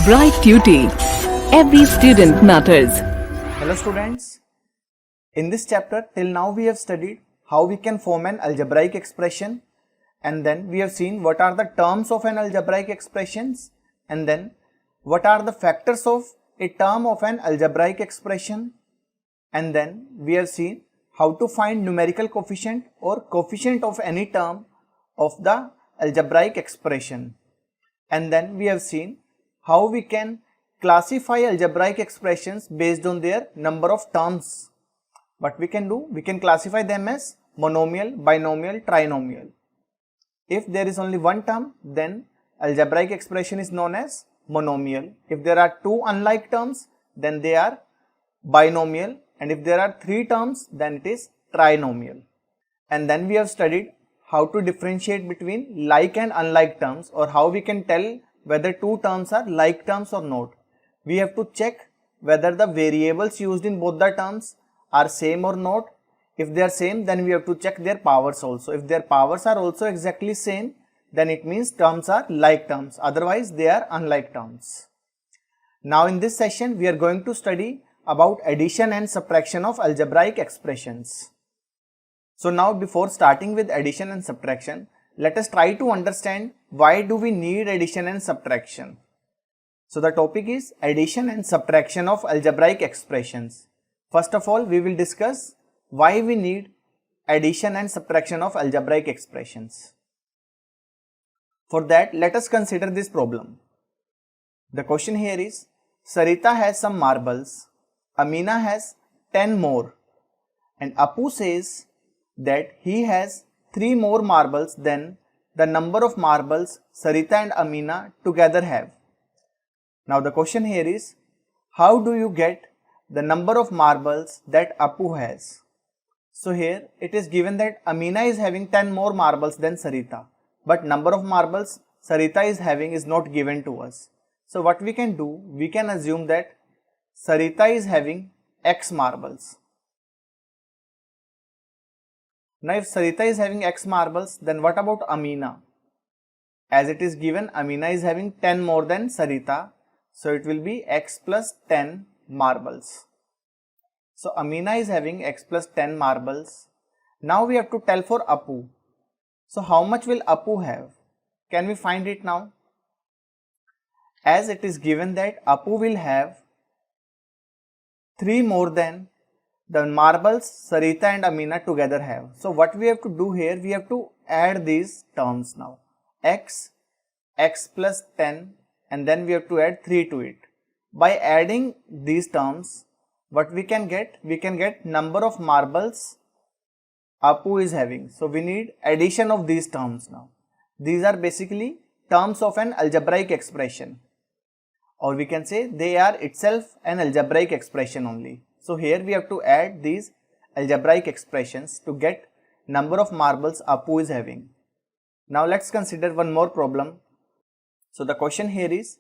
Bright Tuty. Every student matters. Hello students, in this chapter till now we have studied how we can form an algebraic expression, and then we have seen what are the terms of an algebraic expressions, and then what are the factors of a term of an algebraic expression, and then we have seen how to find numerical coefficient or coefficient of any term of the algebraic expression, and then we have seen how we can classify algebraic expressions based on their number of terms. What we can do, we can classify them as monomial, binomial, trinomial. If there is only one term, then algebraic expression is known as monomial. If there are two unlike terms, then they are binomial, and if there are three terms, then it is trinomial. And then we have studied how to differentiate between like and unlike terms, or how we can tell whether two terms are like terms or not. We have to check whether the variables used in both the terms are same or not. If they are same, then we have to check their powers also. If their powers are also exactly same, then it means terms are like terms, otherwise they are unlike terms. Now in this session we are going to study about addition and subtraction of algebraic expressions. So now before starting with addition and subtraction, let us try to understand why do we need addition and subtraction. So the topic is addition and subtraction of algebraic expressions. First of all, we will discuss why we need addition and subtraction of algebraic expressions. For that, let us consider this problem. The question here is, Sarita has some marbles, Amina has 10 more, and Apu says that he has 3 more marbles than the number of marbles Sarita and Amina together have. Now the question here is, how do you get the number of marbles that Apu has? So here it is given that Amina is having 10 more marbles than Sarita, but number of marbles Sarita is having is not given to us. So what we can do, we can assume that Sarita is having X marbles. Now if Sarita is having X marbles, then what about Amina? As it is given, Amina is having 10 more than Sarita, so it will be X plus 10 marbles. So Amina is having X plus 10 marbles. Now we have to tell for Apu. So how much will Apu have? Can we find it now? As it is given that Apu will have 3 more than the marbles Sarita and Amina together have. So what we have to do here, we have to add these terms now. X plus 10, and then we have to add 3 to it. By adding these terms, what we can get number of marbles Apu is having. So we need addition of these terms now. These are basically terms of an algebraic expression, or we can say they are itself an algebraic expression only. So here we have to add these algebraic expressions to get number of marbles Apu is having. Now let's consider one more problem. So the question here is,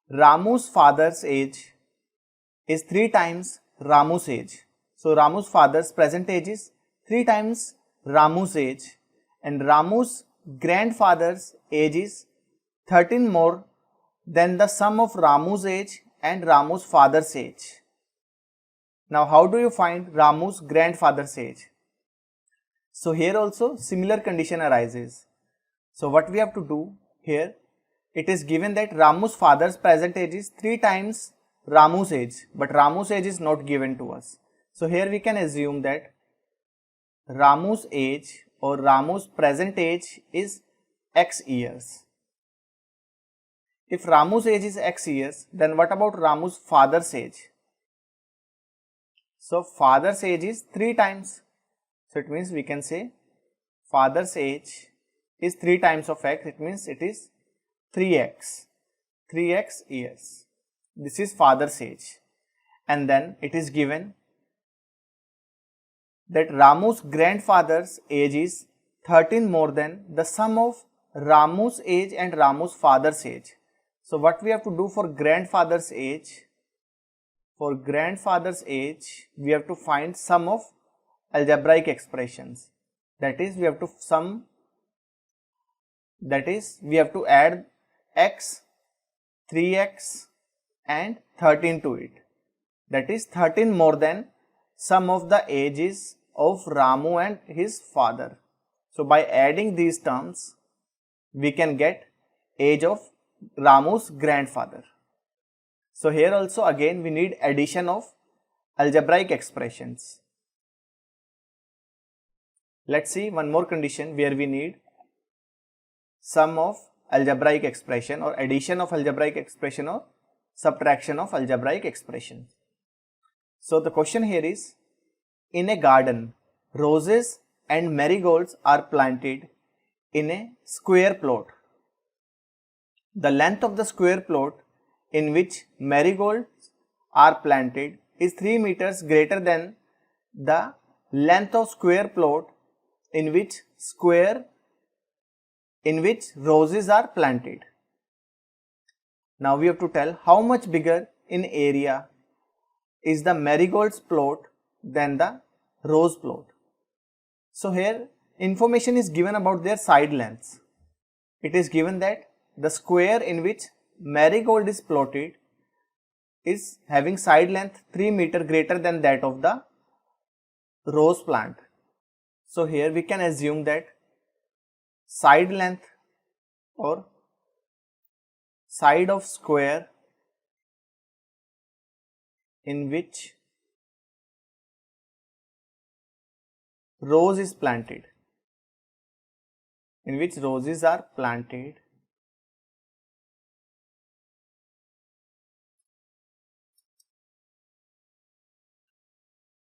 Ramu's father's age is 3 times Ramu's age. So Ramu's father's present age is 3 times Ramu's age, and Ramu's grandfather's age is 13 more than the sum of Ramu's age and Ramu's father's age. Now how do you find Ramu's grandfather's age? So here also similar condition arises. So what we have to do here, it is given that Ramu's father's present age is 3 times Ramu's age, but Ramu's age is not given to us. So here we can assume that Ramu's age or Ramu's present age is X years. If Ramu's age is X years, then what about Ramu's father's age? So father's age is 3 times. So it means we can say father's age is 3 times of X. It means it is 3x years. This is father's age, and then it is given that Ramu's grandfather's age is 13 more than the sum of Ramu's age and Ramu's father's age. So what we have to do for grandfather's age? For grandfather's age, we have to find sum of algebraic expressions. That is, we have to add x, 3x, and 13 to it. That is 13 more than sum of the ages of Ramu and his father. So by adding these terms, we can get age of Ramu's grandfather. So here also again we need addition of algebraic expressions. Let's see one more condition where we need sum of algebraic expression or addition of algebraic expression or subtraction of algebraic expression. So the question here is, in a garden, roses and marigolds are planted in a square plot. The length of the square plot in which marigolds are planted is 3 meters greater than the length of square plot in which roses are planted. Now we have to tell how much bigger in area is the marigold's plot than the rose plot. So here information is given about their side lengths. It is given that the square in which marigold is plotted is having side length 3 meter greater than that of the rose plant. So here we can assume that side length or side of square in which rose is planted, in which roses are planted,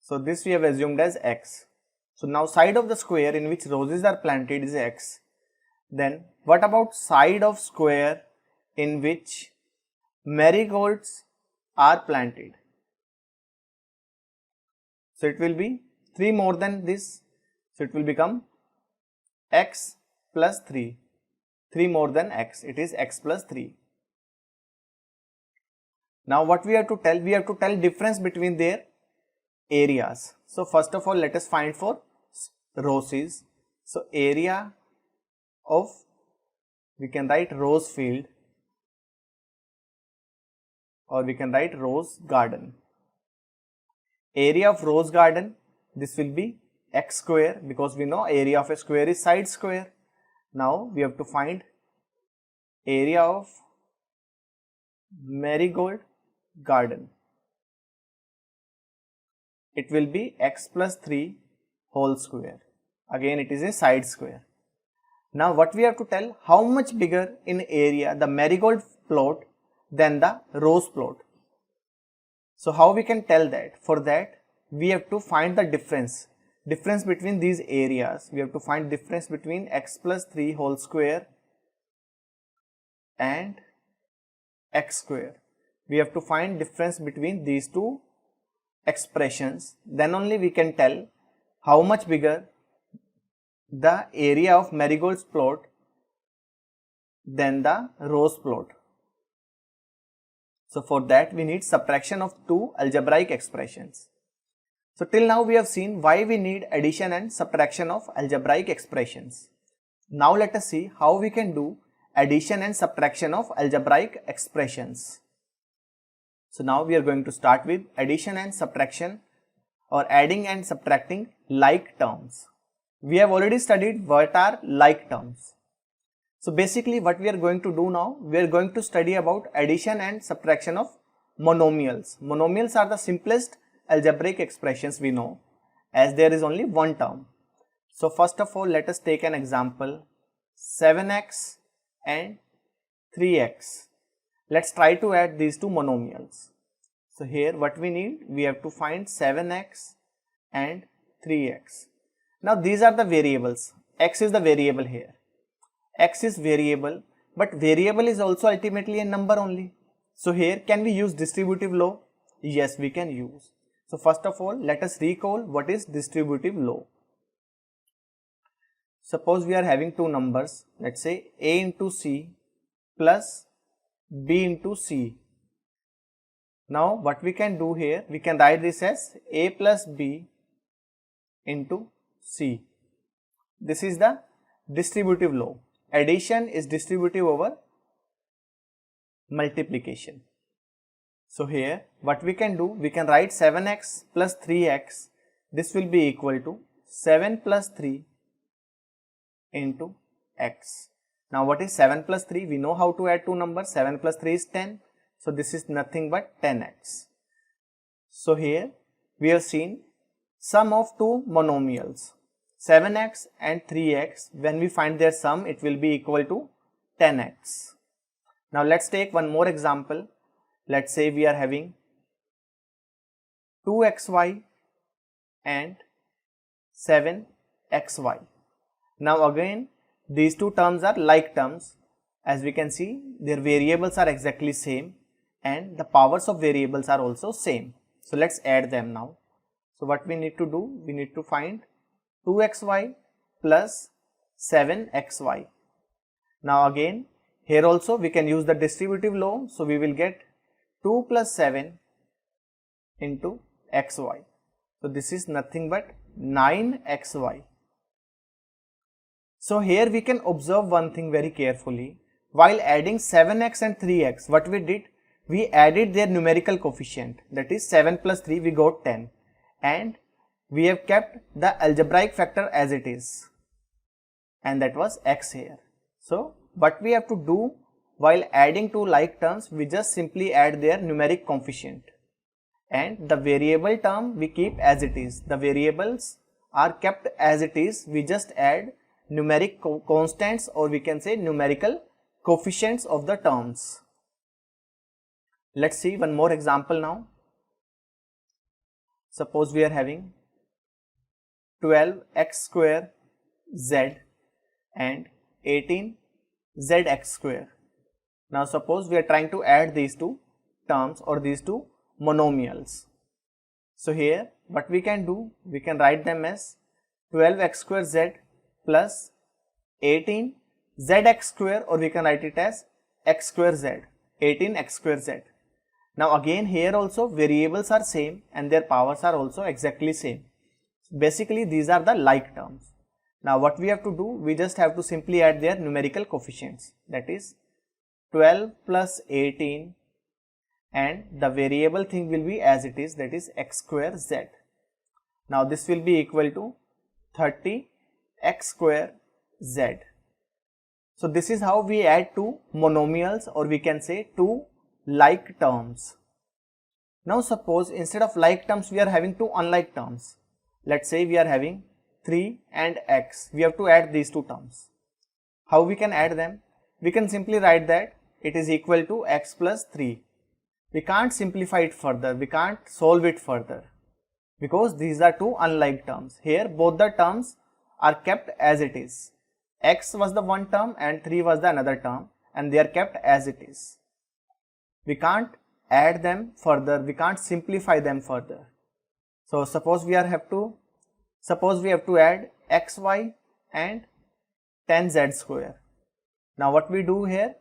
so this we have assumed as x. So now side of the square in which roses are planted is x. Then what about side of square in which marigolds are planted? So it will be 3 more than this. So it will become x plus 3. 3 more than x. It is x plus 3. Now what we have to tell? We have to tell difference between their areas. So first of all, let us find for roses. So area of, we can write rose field or we can write rose garden. Area of rose garden, this will be x square, because we know area of a square is side square. Now we have to find area of marigold garden. It will be x plus 3 whole square. Again it is a side square. Now what we have to tell, how much bigger in area the marigold plot than the rose plot. So how we can tell that? For that we have to find the difference between these areas. We have to find difference between x plus 3 whole square and x square. We have to find difference between these two expressions. Then only we can tell how much bigger the area of marigold's plot than the rose plot. So for that we need subtraction of two algebraic expressions. So till now we have seen why we need addition and subtraction of algebraic expressions. Now let us see how we can do addition and subtraction of algebraic expressions. So now we are going to start with addition and subtraction or adding and subtracting like terms. We have already studied what are like terms. So basically what we are going to do now, we are going to study about addition and subtraction of monomials. Monomials are the simplest algebraic expressions we know, as there is only one term. So first of all, let us take an example, 7x and 3x. Let's try to add these two monomials. So here what we need, we have to find 7x and 3x. Now these are the variables. X is the variable here. X is variable, but variable is also ultimately a number only. So here can we use distributive law? Yes, we can use. So first of all, let us recall what is distributive law. Suppose we are having two numbers, let's say a into c plus b into c. Now what we can do here, we can write this as a plus b into c. This is the distributive law. Addition is distributive over multiplication. So here what we can do, we can write 7x plus 3x, this will be equal to 7 plus 3 into x. Now what is 7 plus 3? We know how to add two numbers. 7 plus 3 is 10. So this is nothing but 10x. So here we have seen sum of two monomials, 7x and 3x. When we find their sum, it will be equal to 10x. Now let's take one more example. Let's say we are having 2xy and 7xy. Now again, these two terms are like terms. As we can see, their variables are exactly same and the powers of variables are also same. So let's add them now. So what we need to do, we need to find 2xy plus 7xy. Now again, here also we can use the distributive law. So we will get 2 plus 7 into xy. So this is nothing but 9xy. So here we can observe one thing very carefully. While adding 7x and 3x, what we did, we added their numerical coefficient, that is 7 plus 3 we got 10, and we have kept the algebraic factor as it is, and that was x here. So what we have to do while adding two like terms, we just simply add their numeric coefficient, and the variable term we keep as it is. The variables are kept as it is, we just add numeric constants, or we can say numerical coefficients of the terms. Let's see one more example now. Suppose we are having 12x square z and 18zx square. Now suppose we are trying to add these two terms or these two monomials. So here what we can do, we can write them as 12x square z plus 18zx square, or we can write it as x square z, 18x square z. Now again here also variables are same and their powers are also exactly same. Basically these are the like terms. Now what we have to do, we just have to simply add their numerical coefficients, that is 12 plus 18, and the variable thing will be as it is, that is x square z. Now this will be equal to 30 x square z. So this is how we add two monomials, or we can say two like terms. Now suppose instead of like terms we are having two unlike terms. Let's say we are having 3 and x. We have to add these two terms. How we can add them? We can simply write that it is equal to x plus 3. We can't simplify it further, we can't solve it further, because these are two unlike terms. Here both the terms are kept as it is. X was the one term and 3 was the another term, and they are kept as it is. We can't add them further, we can't simplify them further. So suppose we have to add xy and 10z square. Now what we do here?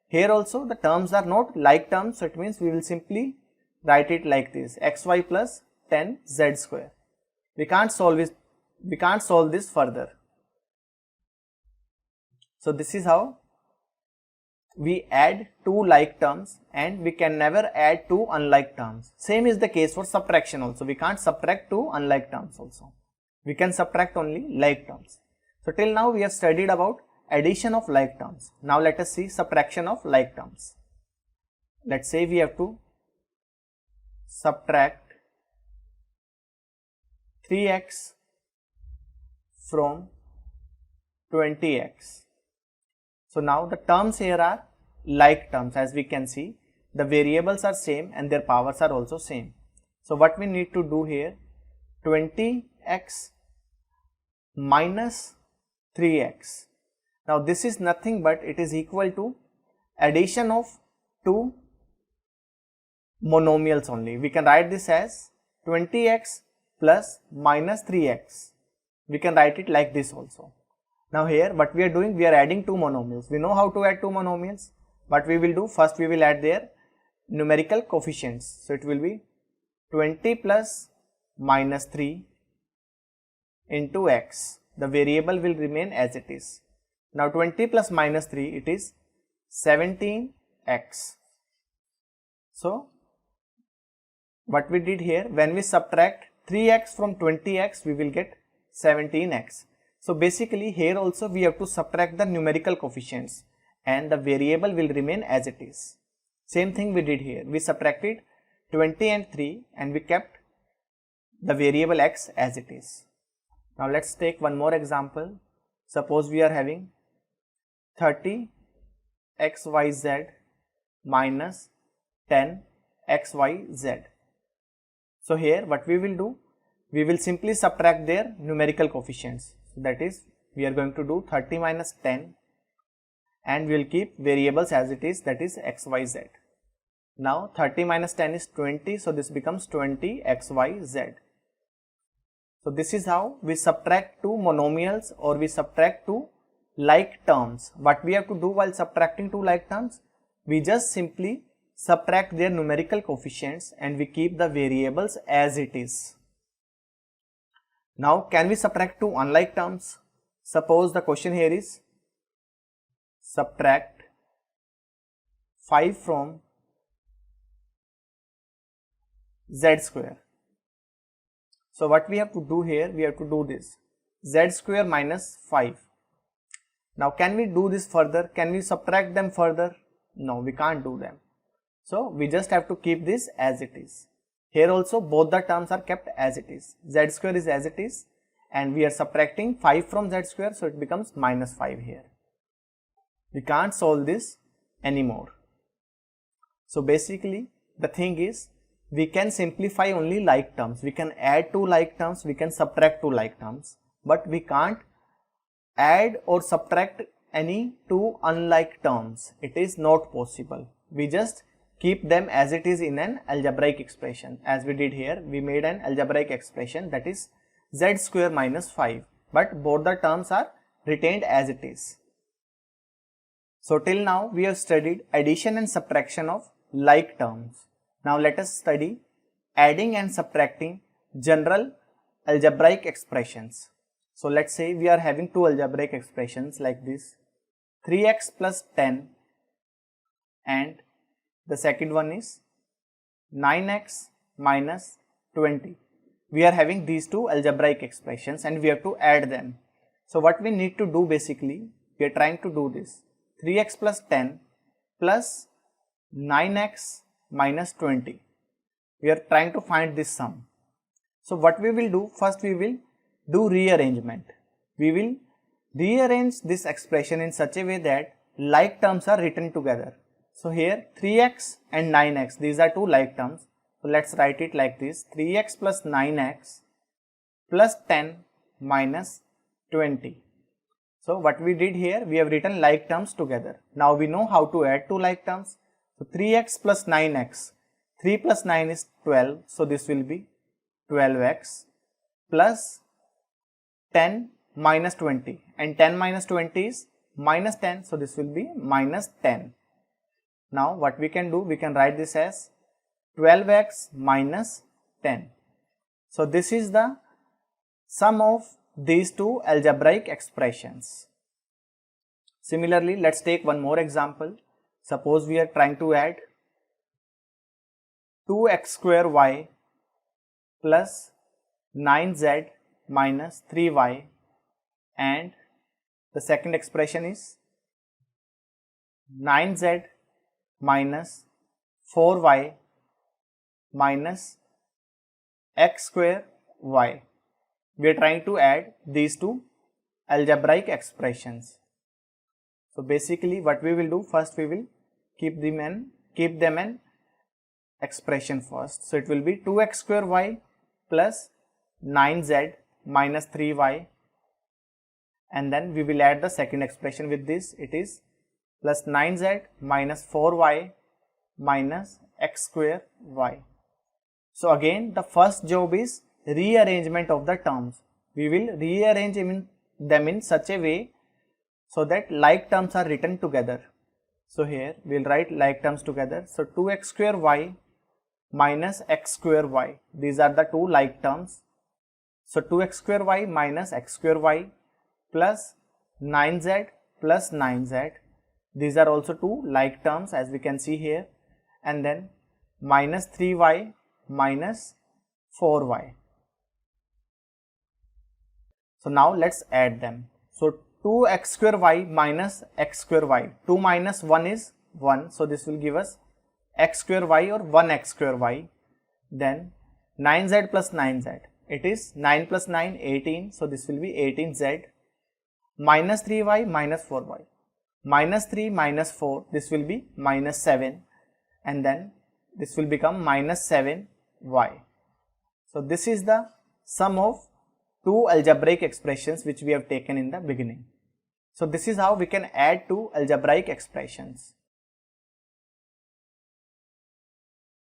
Here also the terms are not like terms, so it means we will simply write it like this, xy plus 10z square. We can't solve this further. So this is how we add two like terms, and we can never add two unlike terms. Same is the case for subtraction also. We can't subtract two unlike terms also. We can subtract only like terms. So till now we have studied about addition of like terms. Now let us see subtraction of like terms. Let's say we have to subtract 3x from 20x. So now the terms here are like terms. As we can see, the variables are same and their powers are also same. So what we need to do here, 20x minus 3x. Now this is nothing but it is equal to addition of two monomials only. We can write this as 20x plus minus 3x. We can write it like this also. Now here what we are doing, we are adding two monomials. We know how to add two monomials. What we will do, first we will add their numerical coefficients. So it will be 20 plus minus 3 into x. The variable will remain as it is. Now 20 plus minus 3, it is 17x. So what we did here, when we subtract 3x from 20x, we will get 17x. So basically here also we have to subtract the numerical coefficients and the variable will remain as it is. Same thing we did here, we subtracted 20 and 3 and we kept the variable x as it is. Now let's take one more example. Suppose we are having 30 xyz minus 10 xyz. So here what we will do, we will simply subtract their numerical coefficients. So that is, we are going to do 30 minus 10 and we will keep variables as it is, that is xyz. Now 30 minus 10 is 20, so this becomes 20 xyz. So this is how we subtract two monomials or we subtract two like terms. What we have to do while subtracting two like terms, we just simply subtract their numerical coefficients and we keep the variables as it is. Now can we subtract two unlike terms? Suppose the question here is subtract 5 from z square. So what we have to do here, we have to do this z square minus 5. Now can we do this further? Can we subtract them further? No, we can't do them. So we just have to keep this as it is. Here also both the terms are kept as it is. Z square is as it is and we are subtracting 5 from z square, so it becomes minus 5 here. We can't solve this anymore. So basically the thing is, we can simplify only like terms. We can add two like terms, we can subtract two like terms, but we can't add or subtract any two unlike terms. It is not possible. We just keep them as it is in an algebraic expression. As we did here, we made an algebraic expression, that is z square minus 5, but both the terms are retained as it is. So till now we have studied addition and subtraction of like terms. Now let us study adding and subtracting general algebraic expressions. So let's say we are having two algebraic expressions like this, 3x plus 10 and the second one is 9x minus 20. We are having these two algebraic expressions and we have to add them. So what we need to do, basically we are trying to do this 3x plus 10 plus 9x minus 20. We are trying to find this sum. So what we will do, first we will do rearrangement. We will rearrange this expression in such a way that like terms are written together. So here 3x and 9x, these are two like terms. So let's write it like this, 3x plus 9x plus 10 minus 20. So what we did here, we have written like terms together. Now we know how to add two like terms. So 3x plus 9x, 3 plus 9 is 12, so this will be 12x plus 10 minus 20, and 10 minus 20 is minus 10, so this will be minus 10. Now what we can do, we can write this as 12x minus 10. So this is the sum of these two algebraic expressions. Similarly, let's take one more example. Suppose we are trying to add 2x square y plus 9z minus 3y, and the second expression is 9z minus 4y minus x square y. We are trying to add these two algebraic expressions. So basically what we will do, first we will keep them an expression first. So it will be 2x square y plus 9z minus 3y, and then we will add the second expression with this. It is plus 9z minus 4y minus x square y. So again the first job is rearrangement of the terms. We will rearrange them in such a way so that like terms are written together. So here we will write like terms together. So 2x square y minus x square y, these are the two like terms. So 2x square y minus x square y plus 9z plus 9z, these are also two like terms as we can see here, and then minus 3y minus 4y. So now let's add them. So 2x square y minus x square y. 2 minus 1 is 1. So this will give us x square y or 1x square y. Then 9z plus 9z. It is 9 plus 9, 18. So this will be 18z. Minus 3y minus 4y. Minus 3 minus 4. This will be minus 7. And then this will become minus 7y. So this is the sum of two algebraic expressions which we have taken in the beginning. So this is how we can add two algebraic expressions.